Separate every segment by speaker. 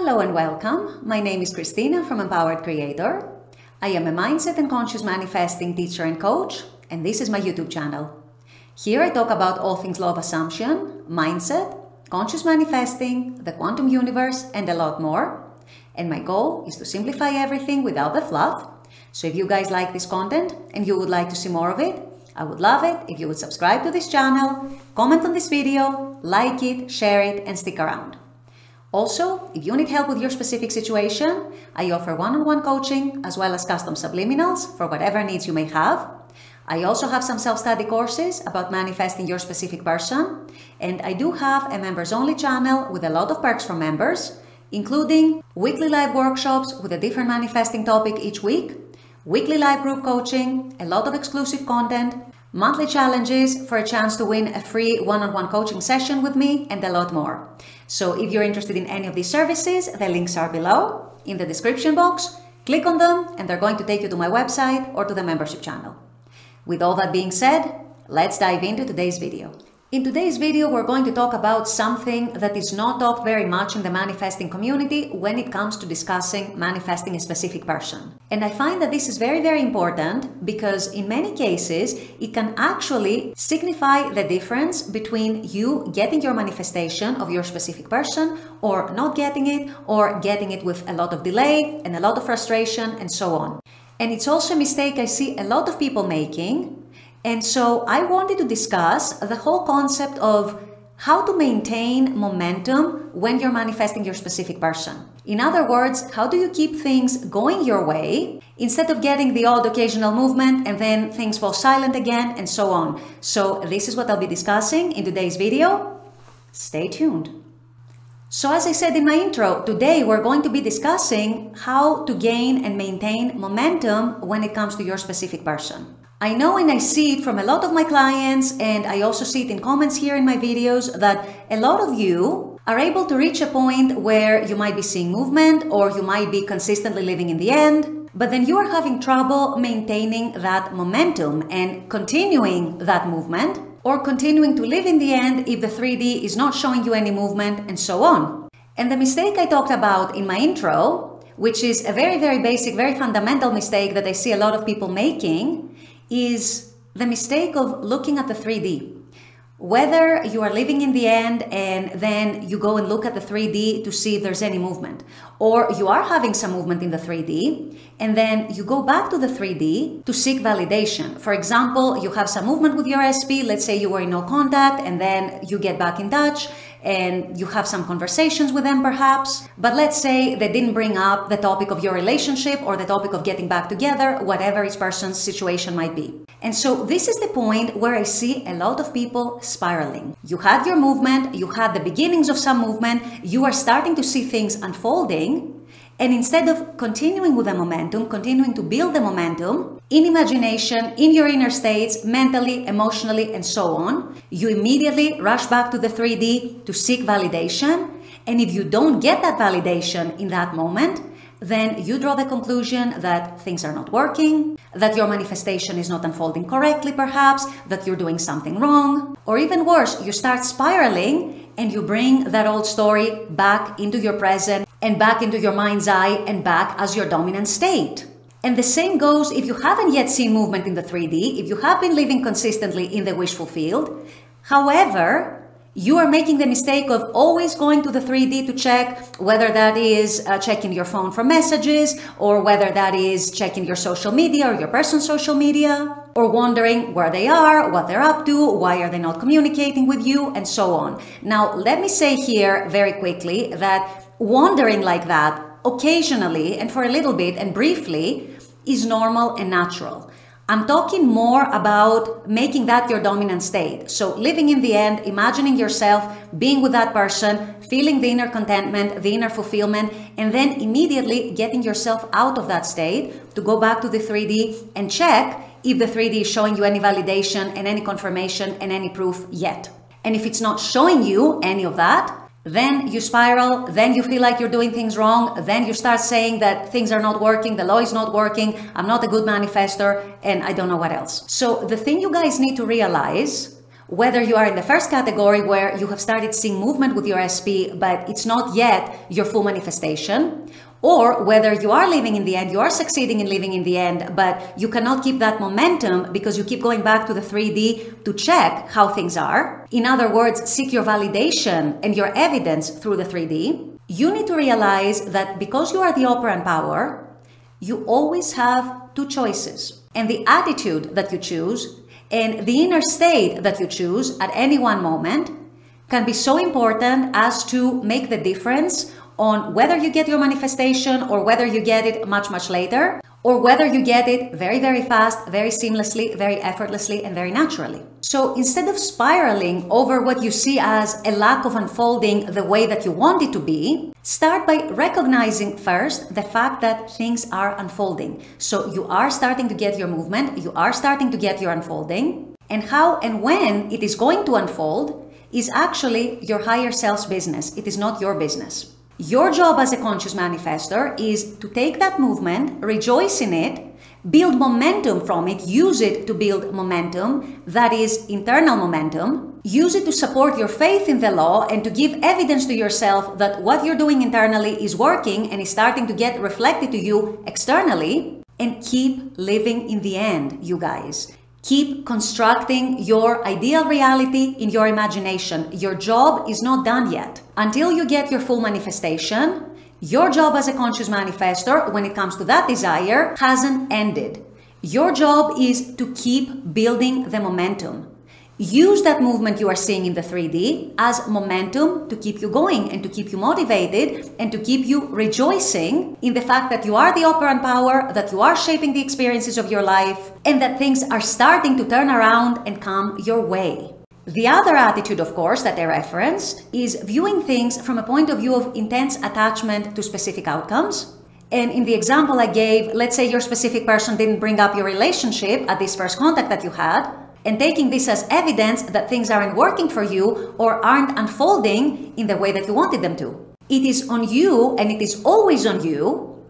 Speaker 1: Hello and welcome. My name is Christina from Empowered Creator. I am a mindset and conscious manifesting teacher and coach, and this is my YouTube channel. Here I talk about all things law of assumption, mindset, conscious manifesting, the quantum universe, and a lot more. And my goal is to simplify everything without the fluff. So if you guys like this content and you would like to see more of it, I would love it if you would subscribe to this channel, comment on this video, like it, share it, and stick around. Also, if you need help with your specific situation, I offer one-on-one coaching as well as custom subliminals for whatever needs you may have. I also have some self-study courses about manifesting your specific person, and I do have a members-only channel with a lot of perks for members, including weekly live workshops with a different manifesting topic each week, weekly live group coaching, a lot of exclusive content, monthly challenges for a chance to win a free one-on-one coaching session with me, and a lot more. So if you're interested in any of these services, the links are below in the description box. Click on them and they're going to take you to my website or to the membership channel. With all that being said, let's dive into today's video. In today's video, we're going to talk about something that is not talked very much in the manifesting community when it comes to discussing manifesting a specific person. And I find that this is very, very important because in many cases, it can actually signify the difference between you getting your manifestation of your specific person or not getting it, or getting it with a lot of delay and a lot of frustration and so on. And it's also a mistake I see a lot of people making. And so I wanted to discuss the whole concept of how to maintain momentum when you're manifesting your specific person. In other words, how do you keep things going your way instead of getting the odd occasional movement and then things fall silent again and so on. So this is what I'll be discussing in today's video. Stay tuned. So as I said in my intro, today we're going to be discussing how to gain and maintain momentum when it comes to your specific person. I know and I see it from a lot of my clients, and I also see it in comments here in my videos, that a lot of you are able to reach a point where you might be seeing movement or you might be consistently living in the end, but then you are having trouble maintaining that momentum and continuing that movement, or continuing to live in the end if the 3D is not showing you any movement and so on. And the mistake I talked about in my intro, which is a very, very basic, very fundamental mistake that I see a lot of people making, is the mistake of looking at the 3D. Whether you are living in the end and then you go and look at the 3D to see if there's any movement, or you are having some movement in the 3D and then you go back to the 3D to seek validation. For example, you have some movement with your SP, let's say you were in no contact, and then you get back in touch and you have some conversations with them perhaps, but let's say they didn't bring up the topic of your relationship or the topic of getting back together, whatever each person's situation might be. And so this is the point where I see a lot of people spiraling. You had your movement, you had the beginnings of some movement, you are starting to see things unfolding, and instead of continuing with the momentum, continuing to build the momentum in imagination, in your inner states, mentally, emotionally, and so on, you immediately rush back to the 3D to seek validation. And if you don't get that validation in that moment, then you draw the conclusion that things are not working, that your manifestation is not unfolding correctly perhaps, that you're doing something wrong, or even worse, you start spiraling and you bring that old story back into your present and back into your mind's eye and back as your dominant state. And the same goes if you haven't yet seen movement in the 3D, if you have been living consistently in the wish fulfilled. However, you are making the mistake of always going to the 3D to check, whether that is checking your phone for messages, or whether that is checking your social media or your person's social media, or wondering where they are, what they're up to, why are they not communicating with you, and so on. Now, let me say here very quickly that wandering like that occasionally and for a little bit and briefly is normal and natural. I'm talking more about making that your dominant state. So living in the end, imagining yourself being with that person, feeling the inner contentment, the inner fulfillment, and then immediately getting yourself out of that state to go back to the 3D and check if the 3D is showing you any validation and any confirmation and any proof yet. And if it's not showing you any of that, then you spiral, then you feel like you're doing things wrong, then you start saying that things are not working, the law is not working, I'm not a good manifestor, and I don't know what else. So the thing you guys need to realize Whether you are in the first category where you have started seeing movement with your SP, but it's not yet your full manifestation, or whether you are living in the end, you are succeeding in living in the end, but you cannot keep that momentum because you keep going back to the 3D to check how things are. In other words, seek your validation and your evidence through the 3D. You need to realize that because you are the operant power, you always have two choices. And the attitude that you choose and the inner state that you choose at any one moment can be so important as to make the difference on whether you get your manifestation or whether you get it much, much later, or whether you get it very, very fast, very seamlessly, very effortlessly, and very naturally. So instead of spiraling over what you see as a lack of unfolding the way that you want it to be, start by recognizing first the fact that things are unfolding. So you are starting to get your movement, you are starting to get your unfolding, and how and when it is going to unfold is actually your higher self's business. It is not your business. Your job as a conscious manifestor is to take that movement, rejoice in it, build momentum from it, use it to build momentum, that is internal momentum, use it to support your faith in the law and to give evidence to yourself that what you're doing internally is working and is starting to get reflected to you externally, and keep living in the end, you guys. Keep constructing your ideal reality in your imagination. Your job is not done yet. Until you get your full manifestation, your job as a conscious manifestor, when it comes to that desire, hasn't ended. Your job is to keep building the momentum. Use that movement you are seeing in the 3D as momentum to keep you going and to keep you motivated and to keep you rejoicing in the fact that you are the operant power, that you are shaping the experiences of your life, and that things are starting to turn around and come your way. The other attitude, of course, that I referenced is viewing things from a point of view of intense attachment to specific outcomes. And in the example I gave, let's say your specific person didn't bring up your relationship at this first contact that you had, and taking this as evidence that things aren't working for you or aren't unfolding in the way that you wanted them to. It is on you, and it is always on you,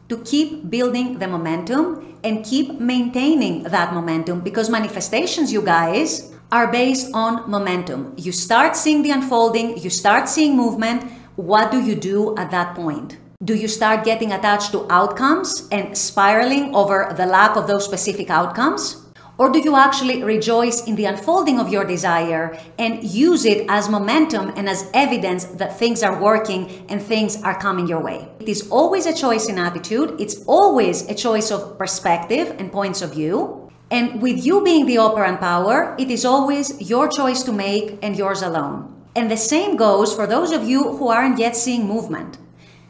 Speaker 1: to keep building the momentum and keep maintaining that momentum, because manifestations, you guys, are based on momentum. You start seeing the unfolding, you start seeing movement. What do you do at that point? Do you start getting attached to outcomes and spiraling over the lack of those specific outcomes? Or do you actually rejoice in the unfolding of your desire and use it as momentum and as evidence that things are working and things are coming your way? It is always a choice in attitude. It's always a choice of perspective and points of view. And with you being the operant power, it is always your choice to make and yours alone. And the same goes for those of you who aren't yet seeing movement.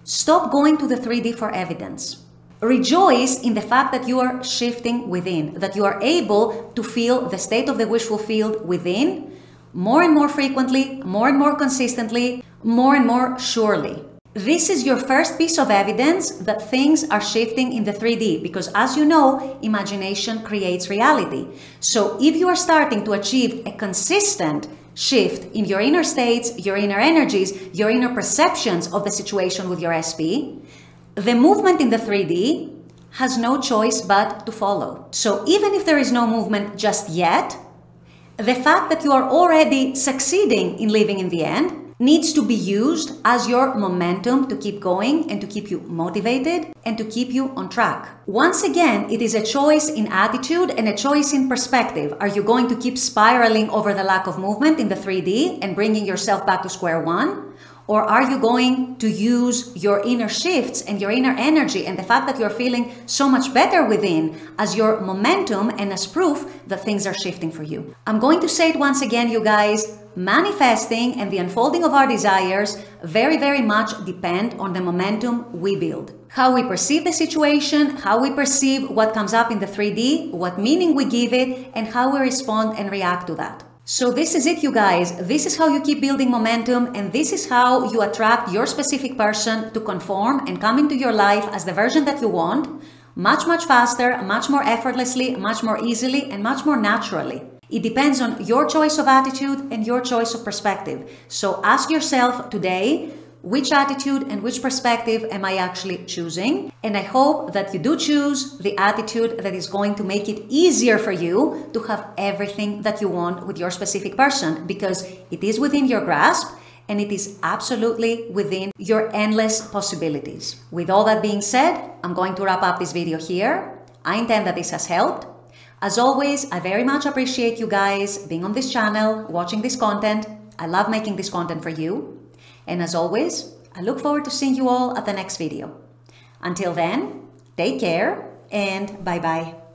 Speaker 1: Stop going to the 3D for evidence. Rejoice in the fact that you are shifting within, that you are able to feel the state of the wish fulfilled within more and more frequently, more and more consistently, more and more surely. This is your first piece of evidence that things are shifting in the 3D, because as you know, imagination creates reality. So if you are starting to achieve a consistent shift in your inner states, your inner energies, your inner perceptions of the situation with your SP, the movement in the 3D has no choice but to follow. So even if there is no movement just yet, the fact that you are already succeeding in living in the end needs to be used as your momentum to keep going and to keep you motivated and to keep you on track. Once again, it is a choice in attitude and a choice in perspective. Are you going to keep spiraling over the lack of movement in the 3D and bringing yourself back to square one? Or are you going to use your inner shifts and your inner energy and the fact that you're feeling so much better within as your momentum and as proof that things are shifting for you? I'm going to say it once again, you guys. Manifesting and the unfolding of our desires very, very much depend on the momentum we build. How we perceive the situation, how we perceive what comes up in the 3D, what meaning we give it, and how we respond and react to that. So this is it, you guys. This is how you keep building momentum, and this is how you attract your specific person to conform and come into your life as the version that you want, much, much faster, much more effortlessly, much more easily, and much more naturally. It depends on your choice of attitude and your choice of perspective. So ask yourself today, which attitude and which perspective am I actually choosing. And I hope that you do choose the attitude that is going to make it easier for you to have everything that you want with your specific person, because it is within your grasp and it is absolutely within your endless possibilities. With all that being said, I'm going to wrap up this video here. I intend that this has helped. As always, I very much appreciate you guys being on this channel, watching this content. I love making this content for you. And as always, I look forward to seeing you all at the next video. Until then, take care and bye-bye.